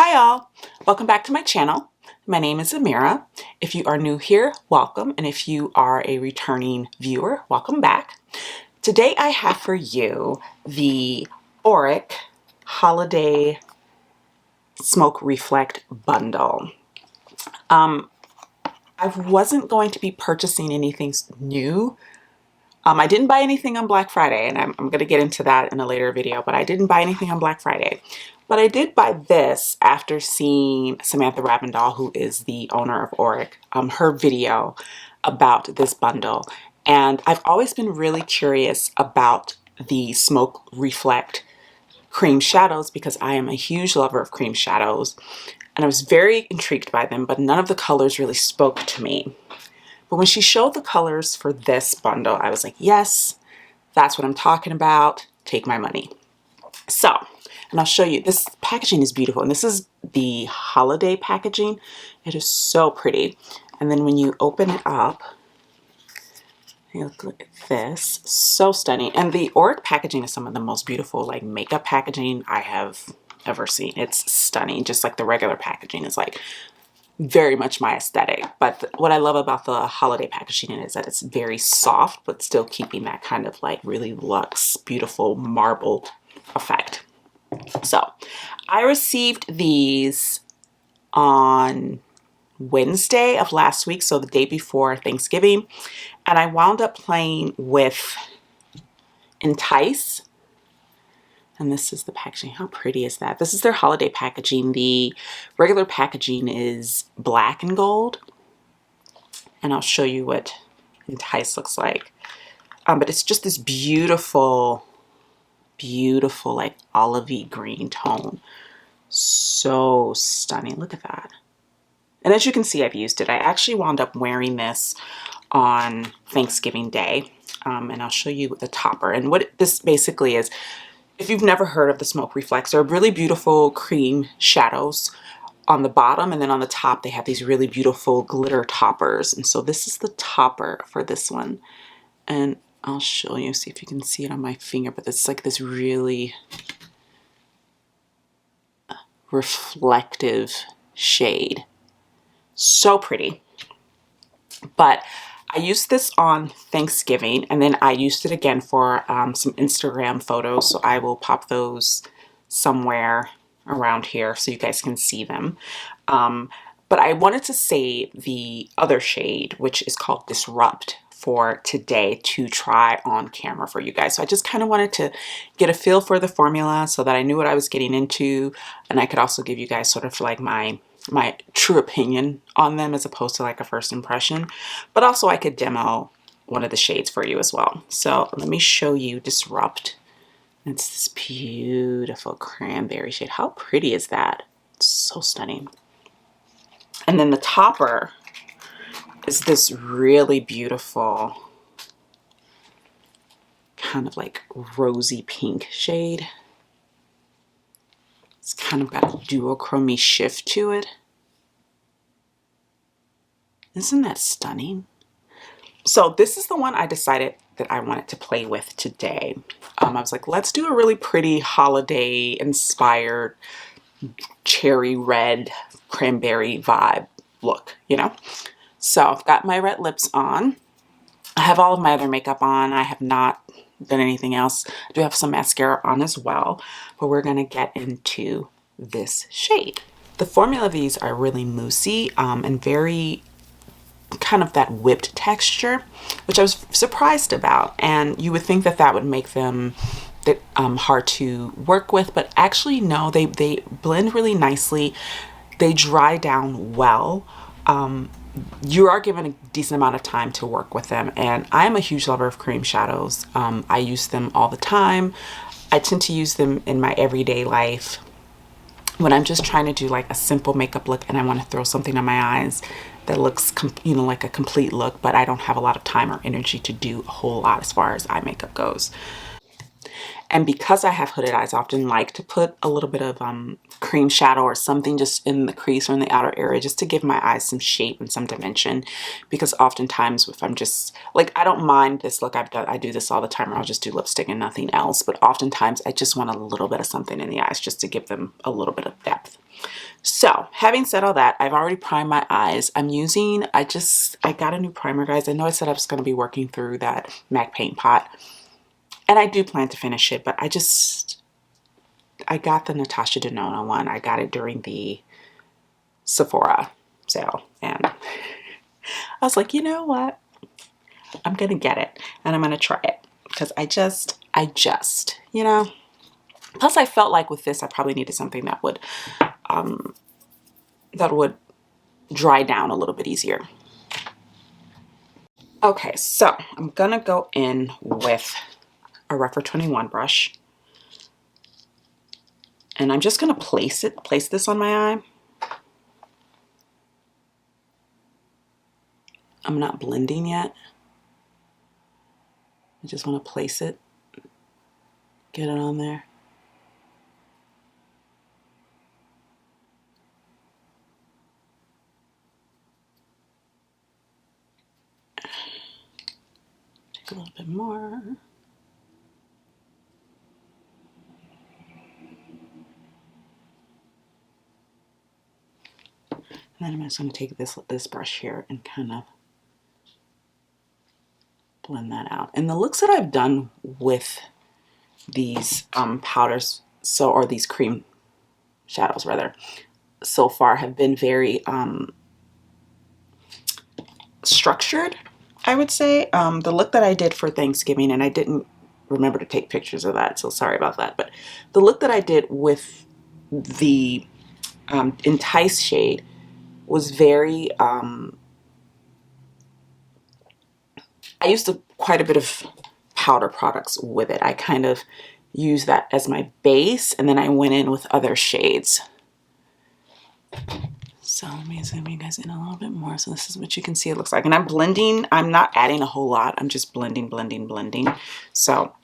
Hi all, welcome back to my channel. My name is Amira. If you are new here, welcome, and if you are a returning viewer, welcome back. Today I have for you the Auric Holiday Smoke Reflect Bundle. I wasn't going to be purchasing anything new. I didn't buy anything on Black Friday, and I'm going to get into that in a later video, but I didn't buy anything on Black Friday. But I did buy this after seeing Samantha Ravendahl, who is the owner of Auric, her video about this bundle. And I've always been really curious about the Smoke Reflect cream shadows because I am a huge lover of cream shadows. And I was very intrigued by them, but none of the colors really spoke to me. But when she showed the colors for this bundle, I was like, yes, that's what I'm talking about. Take my money. So, and I'll show you, this packaging is beautiful. And this is the holiday packaging. It is so pretty. And then when you open it up, look at this, so stunning. And the Auric packaging is some of the most beautiful like makeup packaging I have ever seen. It's stunning, just like the regular packaging is like very much my aesthetic. But what I love about the holiday packaging is that it's very soft, but still keeping that kind of like really luxe, beautiful marble effect. So I received these on Wednesday of last week, so the day before Thanksgiving, and I wound up playing with Entice. And this is the packaging. How pretty is that? This is their holiday packaging. The regular packaging is black and gold. And I'll show you what Entice looks like. But it's just this beautiful, beautiful, like olivey green tone. So stunning. Look at that. And as you can see, I've used it. I actually wound up wearing this on Thanksgiving Day. And I'll show you the topper. And what this basically is, if you've never heard of the Smoke Reflects, they're really beautiful cream shadows on the bottom, and then on the top they have these really beautiful glitter toppers. And so this is the topper for this one. And I'll show you, see if you can see it on my finger, but it's like this really reflective shade. So pretty. But I used this on Thanksgiving, and then I used it again for some Instagram photos, so I will pop those somewhere around here so you guys can see them. But I wanted to save the other shade, which is called Disrupt, for today to try on camera for you guys. So I just kind of wanted to get a feel for the formula so that I knew what I was getting into, and I could also give you guys sort of like my true opinion on them as opposed to like a first impression, but also I could demo one of the shades for you as well. So let me show you Disrupt. It's this beautiful cranberry shade. How pretty is that? It's so stunning. And then the topper is this really beautiful kind of like rosy pink shade. It's kind of got a duochrome shift to it. Isn't that stunning? So this is the one I decided that I wanted to play with today. I was like, let's do a really pretty holiday inspired cherry red cranberry vibe look, you know? So I've got my red lips on. I have all of my other makeup on. I have not done anything else. I do have some mascara on as well, but we're gonna get into this shade. The formula of these are really moussey and very kind of that whipped texture, which I was surprised about. And you would think that that would make them hard to work with, but actually no, they blend really nicely. They dry down well. You are given a decent amount of time to work with them, and I'm a huge lover of cream shadows. I use them all the time. I tend to use them in my everyday life when I'm just trying to do like a simple makeup look and I want to throw something on my eyes that looks, you know, like a complete look, but I don't have a lot of time or energy to do a whole lot as far as eye makeup goes. And because I have hooded eyes, I often like to put a little bit of cream shadow or something just in the crease or in the outer area just to give my eyes some shape and some dimension. Because oftentimes if I'm just, like, I don't mind this look, I do this all the time, or I'll just do lipstick and nothing else. But oftentimes I just want a little bit of something in the eyes just to give them a little bit of depth. So having said all that, I've already primed my eyes. I got a new primer, guys. I know I said I was going to be working through that MAC paint pot, and I do plan to finish it, but I got the Natasha Denona one. I got it during the Sephora sale, and I was like, you know what? I'm going to get it, and I'm going to try it, because I just, you know, plus I felt like with this, I probably needed something that would dry down a little bit easier. Okay, so I'm gonna go in with a Refer 21 brush, and I'm just gonna place this on my eye. I'm not blending yet. I just want to place it, get it on there. Take a little bit more. And then I'm just going to take this brush here and kind of blend that out. And the looks that I've done with these powders, or these cream shadows rather, so far have been very structured, I would say. The look that I did for Thanksgiving, and I didn't remember to take pictures of that, so sorry about that, but the look that I did with the Entice shade was very, I used quite a bit of powder products with it. I kind of used that as my base, and then I went in with other shades. So let me zoom you guys in a little bit more. So this is what you can see it looks like. And I'm blending. I'm not adding a whole lot. I'm just blending, blending, blending. So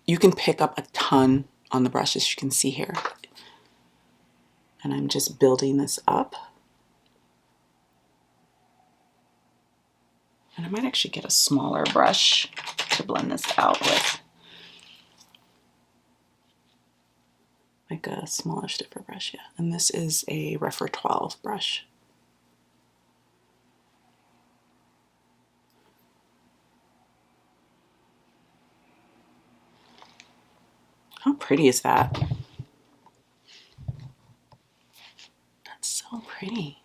you can pick up a ton on the brush, as you can see here. And I'm just building this up. And I might actually get a smaller brush to blend this out with. Like a smaller, stiffer brush, yeah. And this is a Refer 12 brush. How pretty is that? That's so pretty.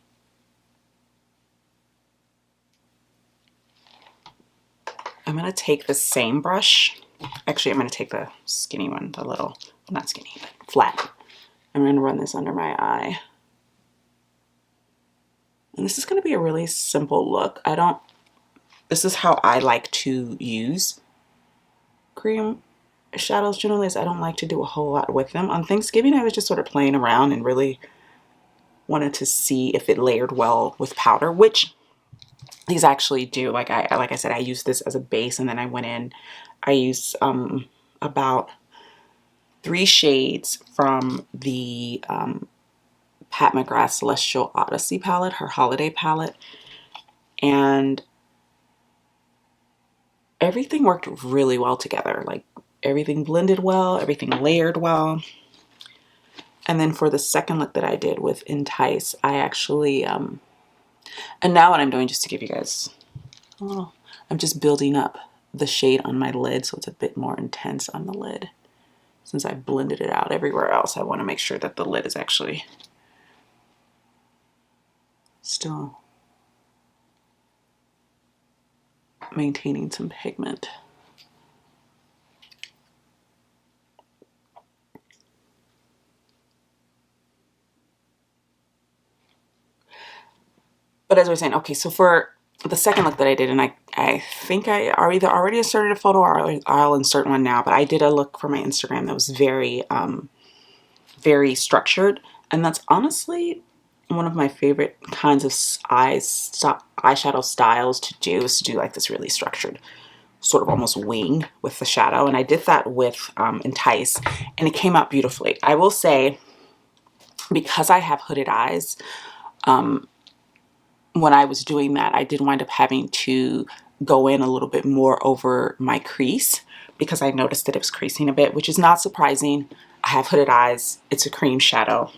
I'm going to take the same brush. Actually, I'm going to take the skinny one, the little, not skinny, but flat. I'm going to run this under my eye. And this is going to be a really simple look. This is how I like to use cream shadows generally, is I don't like to do a whole lot with them. On Thanksgiving, I was just sort of playing around and really wanted to see if it layered well with powder, which these actually do. Like I said, I used this as a base, and then I went in, I used about 3 shades from the Pat McGrath Celestial Odyssey palette, her holiday palette, and everything worked really well together. Like everything blended well, everything layered well. And then for the second look that I did with Entice, I actually, and now what I'm doing, just to give you guys, I'm just building up the shade on my lid so it's a bit more intense on the lid. Since I blended it out everywhere else, I want to make sure that the lid is actually still maintaining some pigment. But as I was saying, okay, so for the second look that I did, and I think I either already inserted a photo or I'll insert one now, but I did a look for my Instagram that was very, very structured. And that's honestly one of my favorite kinds of eyeshadow styles to do, is to do like this really structured sort of almost wing with the shadow. And I did that with Entice, and it came out beautifully. I will say, because I have hooded eyes, when I was doing that, I did wind up having to go in a little bit more over my crease, because I noticed that it was creasing a bit, which is not surprising. I have hooded eyes. It's a cream shadow.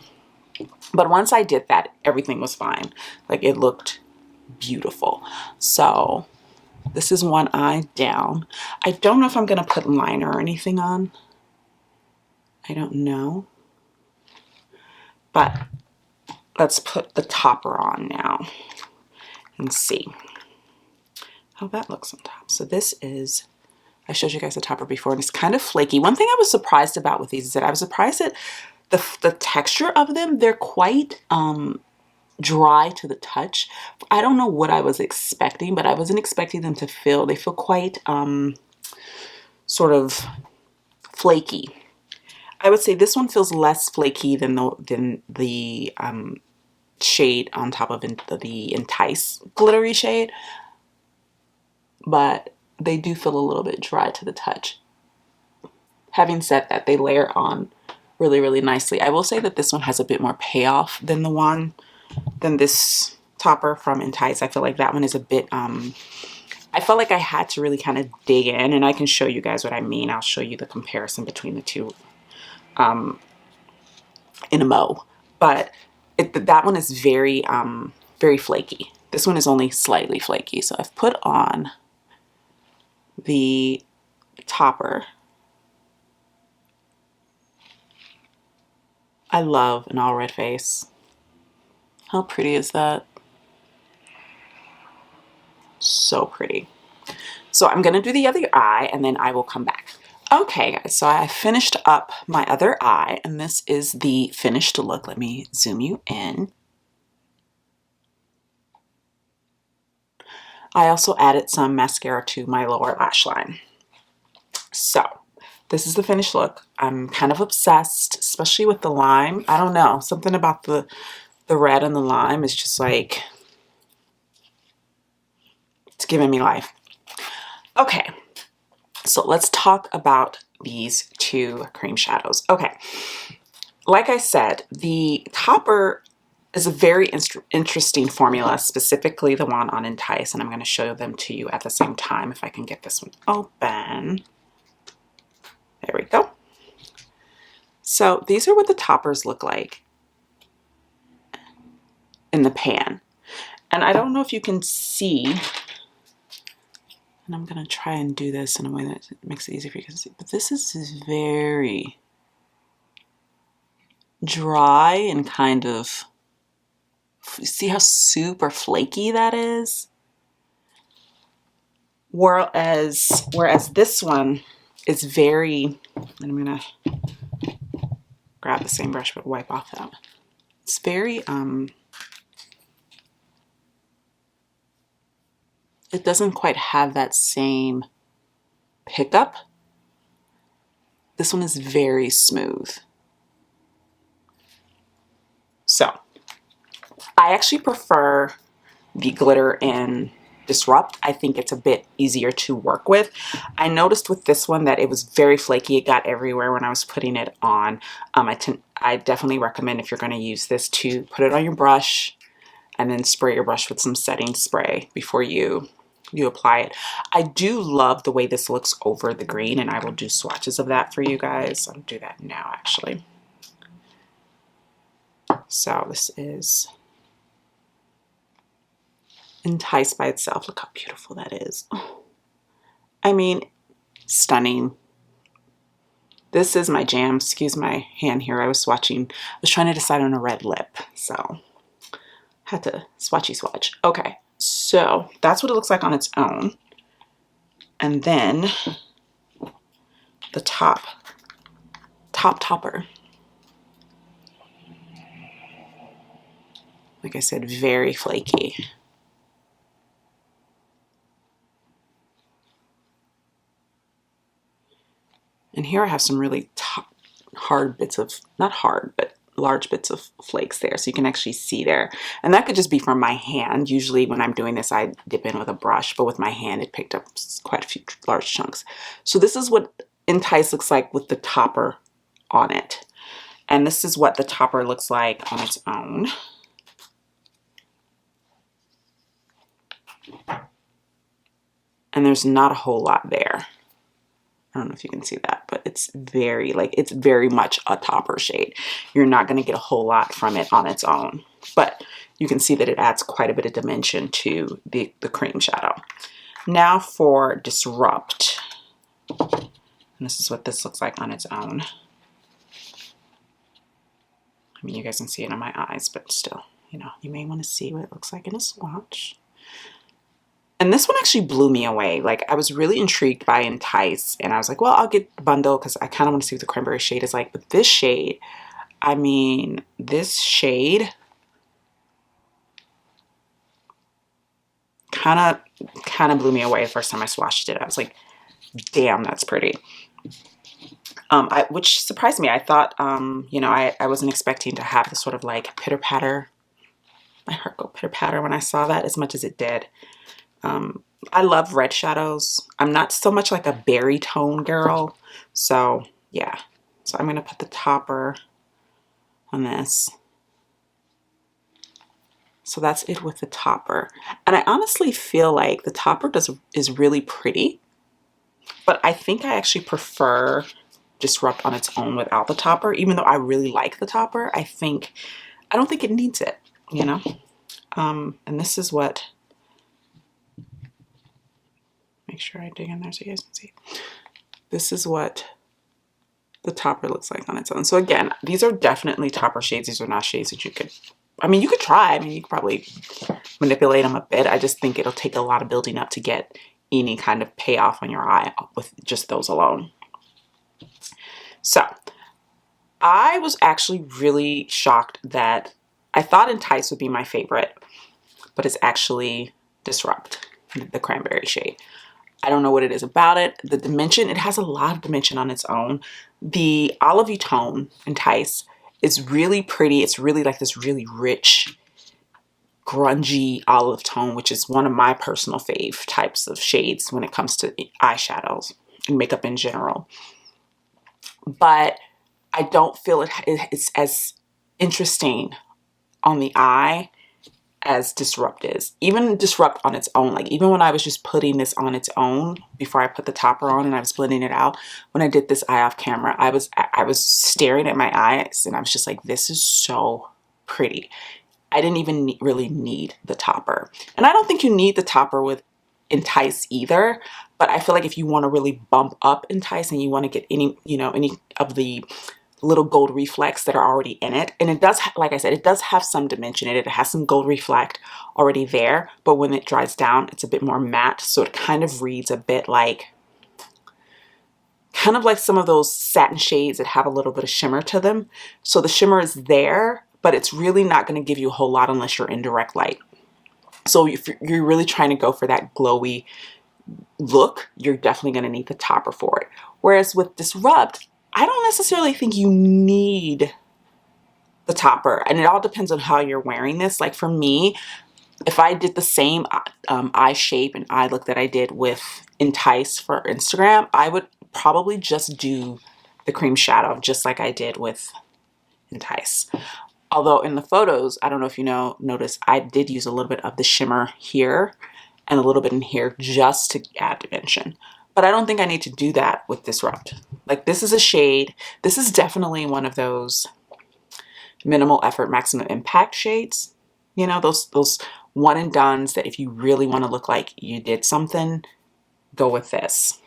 But once I did that, everything was fine. Like, it looked beautiful. So this is one eye down. I don't know if I'm gonna put liner or anything on. I don't know. But let's put the topper on now and see how that looks on top. So this is, I showed you guys the topper before, and it's kind of flaky. One thing I was surprised about with these is that I was surprised at the texture of them. They're quite dry to the touch. I don't know what I was expecting, but I wasn't expecting them to feel, they feel quite sort of flaky. I would say this one feels less flaky than the shade on top of the Entice glittery shade, but they do feel a little bit dry to the touch. Having said that, they layer on really, really nicely. I will say that this one has a bit more payoff than this topper from Entice. I feel like that one is a bit, I felt like I had to really kind of dig in, and I can show you guys what I mean. I'll show you the comparison between the two in a mo. But that one is very, very flaky. This one is only slightly flaky. So I've put on the topper. I love an all red face. How pretty is that? So pretty. So I'm gonna do the other eye and then I will come back. Okay guys, so I finished up my other eye and this is the finished look. Let me zoom you in. I also added some mascara to my lower lash line. So this is the finished look. I'm kind of obsessed, especially with the lime. I don't know, something about the red and the lime is just like, it's giving me life. Okay, so let's talk about these two cream shadows. Okay, like I said, the topper is a very interesting formula, specifically the one on Entice, and I'm going to show them to you at the same time if I can get this one open. There we go. So these are what the toppers look like in the pan. And I don't know if you can see, and I'm going to try and do this in a way that makes it easier for you to see, but this is very dry and kind of, see how super flaky that is? Whereas this one is very, and I'm going to grab the same brush but wipe off that. It's very, it doesn't quite have that same pickup. This one is very smooth. So I actually prefer the glitter in Disrupt. I think it's a bit easier to work with. I noticed with this one that it was very flaky. It got everywhere when I was putting it on. I definitely recommend, if you're going to use this, to put it on your brush and then spray your brush with some setting spray before you apply it. I do love the way this looks over the green, and I will do swatches of that for you guys. I'll do that now actually. So this is Entice by itself. Look how beautiful that is. Oh, I mean, stunning. This is my jam. Excuse my hand here. I was trying to decide on a red lip, so had to swatchy swatch. Okay, so that's what it looks like on its own. And then the topper. Like I said, very flaky. And here I have some really hard bits of, not hard, but large bits of flakes there. So you can actually see there. And that could just be from my hand. Usually when I'm doing this, I dip in with a brush, but with my hand, it picked up quite a few large chunks. So this is what Entice looks like with the topper on it. And this is what the topper looks like on its own. And there's not a whole lot there. I don't know if you can see that, but it's very, like, it's very much a topper shade. You're not going to get a whole lot from it on its own, but you can see that it adds quite a bit of dimension to the cream shadow. Now for Disrupt. And this is what this looks like on its own. I mean, you guys can see it in my eyes, but still, you know, you may want to see what it looks like in a swatch. And this one actually blew me away. Like, I was really intrigued by Entice, and I was like, well, I'll get the bundle because I kind of want to see what the cranberry shade is like. But this shade, I mean, this shade kind of blew me away the first time I swatched it. I was like, damn, that's pretty. Which surprised me. I thought, you know, I wasn't expecting to have the sort of like pitter patter. My heart go pitter patter when I saw that as much as it did. I love red shadows. I'm not so much like a berry tone girl. So yeah. So I'm going to put the topper on this. So that's it with the topper. And I honestly feel like the topper is really pretty. But I think I actually prefer Disrupt on its own without the topper. Even though I really like the topper, I don't think it needs it, you know? And this is what, make sure I dig in there so you guys can see. This is what the topper looks like on its own. So again, these are definitely topper shades. These are not shades that you could, I mean, you could try. I mean, you could probably manipulate them a bit. I just think it'll take a lot of building up to get any kind of payoff on your eye with just those alone. So I was actually really shocked that I thought Entice would be my favorite, but it's actually Disrupt, the cranberry shade. I don't know what it is about it. The dimension, it has a lot of dimension on its own. The olivey tone, Entice, is really pretty. It's really like this really rich, grungy olive tone, which is one of my personal fave types of shades when it comes to eyeshadows and makeup in general. But I don't feel it's as interesting on the eye as Disrupt is. Even Disrupt on its own, like even when I was just putting this on its own before I put the topper on and I was blending it out, when I did this eye off camera, I was staring at my eyes and I was just like, this is so pretty. I didn't even really need the topper. And I don't think you need the topper with Entice either, but I feel like if you want to really bump up Entice and you want to get any, you know, any of the little gold reflects that are already in it, and it does, like I said, it does have some dimension in it. It has some gold reflect already there, but when it dries down, it's a bit more matte, so it kind of reads a bit like, kind of like some of those satin shades that have a little bit of shimmer to them. So the shimmer is there, but it's really not going to give you a whole lot unless you're in direct light. So if you're really trying to go for that glowy look, you're definitely going to need the topper for it. Whereas with Disrupt, I don't necessarily think you need the topper, and it all depends on how you're wearing this. Like for me, if I did the same eye shape and eye look that I did with Entice for Instagram, I would probably just do the cream shadow just like I did with Entice. Although in the photos, I don't know if you notice, I did use a little bit of the shimmer here and a little bit in here just to add dimension. But I don't think I need to do that with Disrupt. Like this is a shade, this is definitely one of those minimal effort, maximum impact shades. You know, those one and dones that if you really want to look like you did something, go with this.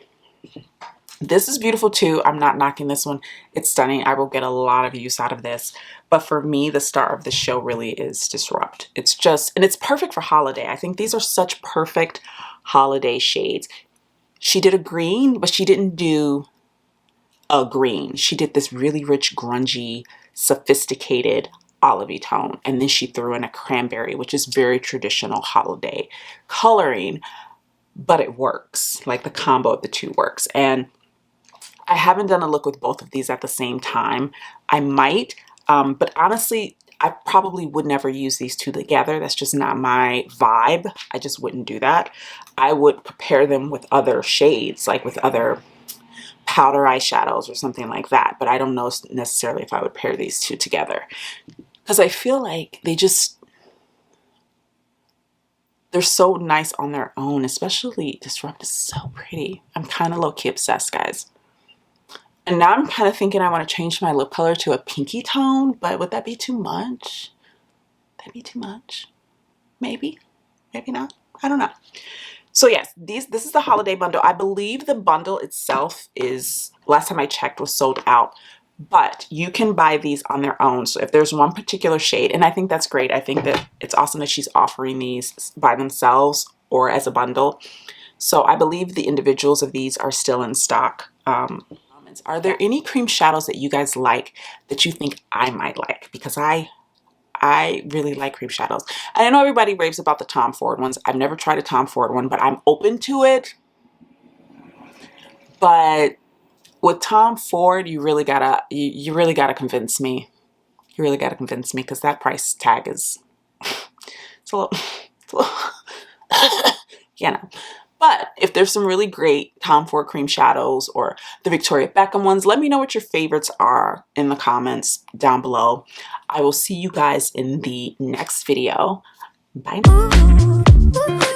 This is beautiful too. I'm not knocking this one. It's stunning. I will get a lot of use out of this. But for me, the star of the show really is Disrupt. It's just, and it's perfect for holiday. I think these are such perfect holiday shades. She did a green, but she didn't do a green. She did this really rich, grungy, sophisticated olivey tone. And then she threw in a cranberry, which is very traditional holiday coloring, but it works. Like the combo of the two works. And I haven't done a look with both of these at the same time. I might, but honestly, I probably would never use these two together. That's just not my vibe. I just wouldn't do that. I would pair them with other shades, like with other powder eyeshadows or something like that. But I don't know necessarily if I would pair these two together because I feel like they're so nice on their own, especially Disrupt is so pretty. I'm kind of low-key obsessed, guys. And now I'm kind of thinking I want to change my lip color to a pinky tone, but would that be too much? That'd be too much. Maybe, maybe not. I don't know. So yes, this is the holiday bundle. I believe the bundle itself is, last time I checked, was sold out, but you can buy these on their own. So if there's one particular shade, and I think that's great. I think that it's awesome that she's offering these by themselves or as a bundle. So I believe the individuals of these are still in stock. Are there any cream shadows that you guys like that you think I might like? Because I really like cream shadows. And I know everybody raves about the Tom Ford ones. I've never tried a Tom Ford one, but I'm open to it. But with Tom Ford, you really gotta convince me. You really gotta convince me, because that price tag is it's a little you know. But if there's some really great Tom Ford cream shadows or the Victoria Beckham ones, let me know what your favorites are in the comments down below. I will see you guys in the next video. Bye now.